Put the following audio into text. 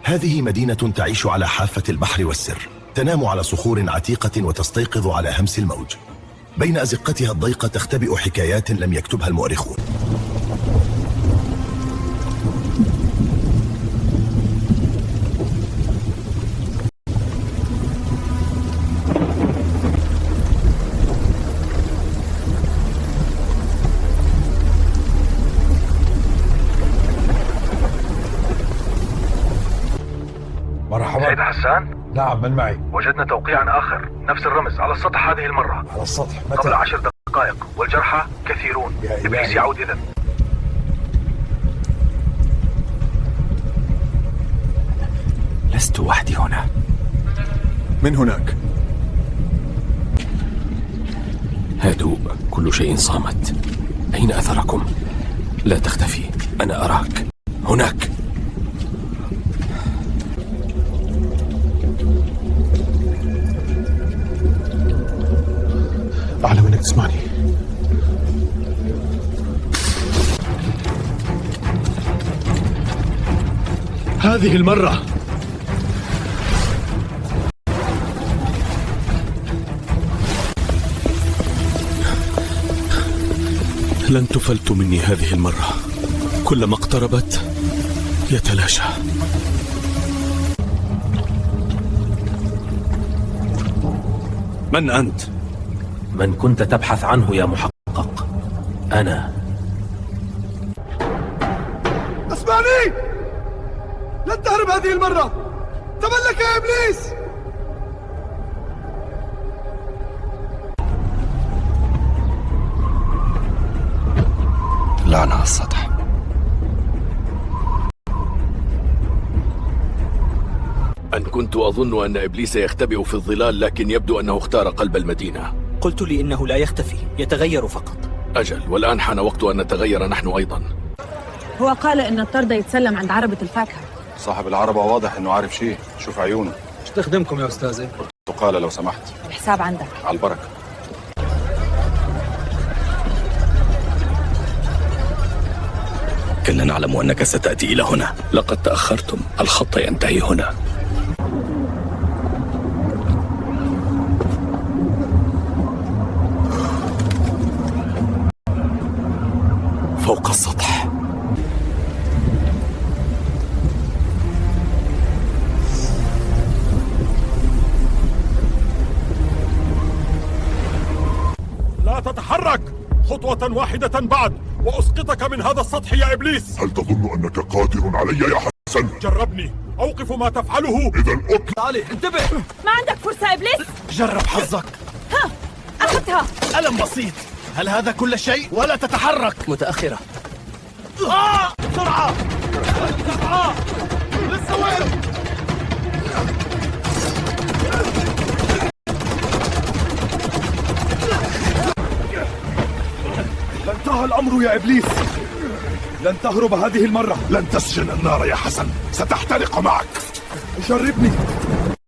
هذه مدينة تعيش على حافة البحر والسر، تنام على صخور عتيقة وتستيقظ على همس الموج. بين أزقتها الضيقة تختبئ حكايات لم يكتبها المؤرخون. مرحبا. سيد حسان؟ نعم، من معي؟ وجدنا توقيعا آخر، نفس الرمز على السطح هذه المرة. على السطح متى؟ قبل 10 دقائق، والجرحى كثيرون. إبليس يعود إذن. لست وحدي هنا. من هناك؟ هدوء، كل شيء صامت. أين أثركم؟ لا تختفي، أنا أراك هناك. أعلم أنك تسمعني. هذه المرة لن تفلت مني. هذه المرة كلما اقتربت يتلاشى. من أنت؟ من كنت تبحث عنه يا محقق. أنا. اسمعني! لن تهرب هذه المرة. تملك يا إبليس. لعنة على السطح. أن كنت أظن أن إبليس يختبئ في الظلال، لكن يبدو أنه اختار قلب المدينة. قلت لي إنه لا يختفي، يتغير فقط. أجل، والآن حان وقت أن نتغير نحن أيضا. هو قال إن الطرد يتسلم عند عربة الفاكهة. صاحب العربة واضح أنه عارف شيء. شوف عيونه. ايش تخدمكم يا أستاذي؟ برتقالة لو سمحت. الحساب عندك. على البركة. كنا نعلم أنك ستأتي إلى هنا. لقد تأخرتم، الخط ينتهي هنا. فوق السطح. لا تتحرك خطوة واحدة بعد وأسقطك من هذا السطح يا إبليس. هل تظن أنك قادر علي يا حسن؟ جربني، أوقف ما تفعله. إذا أطلق. علي انتبه. ما عندك فرصة إبليس؟ جرب حظك. ها، أخذتها. ألم بسيط. هل هذا كل شيء؟ ولا تتحرك. متأخرة. بسرعة. بسرعة. لسه وين؟ انتهى الأمر يا إبليس. لن تهرب هذه المرة. لن تسجن النار يا حسن، ستحترق معك. جربني.